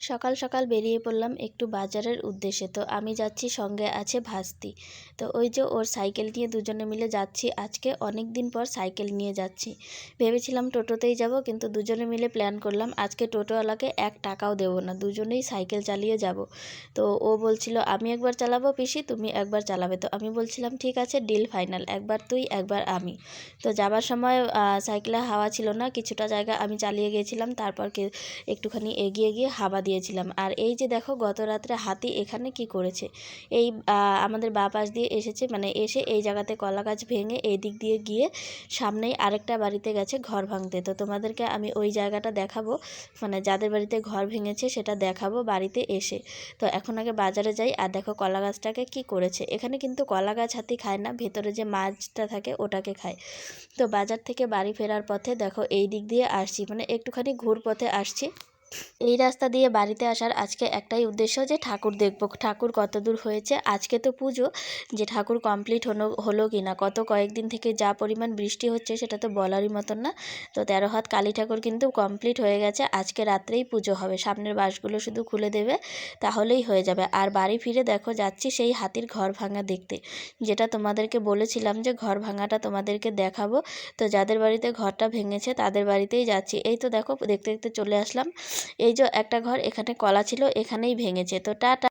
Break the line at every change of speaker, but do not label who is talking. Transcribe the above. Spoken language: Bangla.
সকাল সকাল বেরিয়ে পড়লাম একটু বাজারের উদ্দেশ্যে। তো আমি যাচ্ছি, সঙ্গে আছে ভাস্তি। তো ওই যে ওর সাইকেল নিয়ে দুজনে মিলে যাচ্ছি। আজকে অনেক দিন পর সাইকেল নিয়ে যাচ্ছি। ভেবেছিলাম টোটোতেই যাব, কিন্তু দুজনে মিলে প্ল্যান করলাম আজকে টোটোওয়ালাকে 1 টাকাও দেবো না, দুজনেই সাইকেল চালিয়ে যাব। তো ও বলছিল আমি একবার চালাবো পিসি, তুমি একবার চালাবে। তো আমি বলছিলাম ঠিক আছে, ডিল ফাইনাল, একবার তুই একবার আমি। তো যাবার সময় সাইকেলে হাওয়া ছিল না, কিছুটা জায়গা আমি চালিয়ে গিয়েছিলাম, তারপর একটুখানি এগিয়ে গিয়ে হাওয়া দিয়েছিলাম। আর এই যে দেখো, গত রাত্রে হাতি এখানে কি করেছে, এই আমাদের বাঁ পাশ দিয়ে এসেছে, মানে এসে এই জায়গাতে কলা গাছ ভেঙে এই দিক দিয়ে গিয়ে সামনেই আরেকটা বাড়িতে গেছে ঘর ভাঙতে। তো তোমাদেরকে আমি ওই জায়গাটা দেখাবো, মানে যাদের বাড়িতে ঘর ভেঙেছে সেটা দেখাবো বাড়িতে এসে। তো এখন আগে বাজারে যাই। আর দেখো কলা গাছটাকে কি করেছে। এখানে কিন্তু কলা গাছ হাতি খায় না, ভেতরে যে মাছটা থাকে ওটাকে খায়। তো বাজার থেকে বাড়ি ফেরার পথে দেখো এই দিক দিয়ে আসছি, মানে একটুখানি ঘুর পথে আসছি। এই রাস্তা দিয়ে বাড়িতে আসার আজকে একটাই উদ্দেশ্য, যে ঠাকুর দেখব, ঠাকুর কত দূর হয়েছে। আজকে তো পুজো, যে ঠাকুর কমপ্লিট হলো কি না। কয়েকদিন থেকে যা পরিমাণ বৃষ্টি হচ্ছে সেটা তো বলারই মতন না। তো 13 হাত কালী ঠাকুর কিন্তু কমপ্লিট হয়ে গেছে, আজকে রাত্রেই পুজো হবে। সামনের বাঁশগুলো শুধু খুলে দেবে, তাহলেই হয়ে যাবে। আর বাড়ি ফিরে দেখো যাচ্ছি সেই হাতির ঘর ভাঙা দেখতে, যেটা তোমাদেরকে বলেছিলাম যে ঘর ভাঙাটা তোমাদেরকে দেখাবো। তো যাদের বাড়িতে ঘরটা ভেঙেছে তাদের বাড়িতেই যাচ্ছি। এই তো দেখো দেখতে দেখতে চলে আসলাম। এই যে একটা ঘর, এখানে কলা ছিল, এখানেই ভেঙেছে। তো টাটা।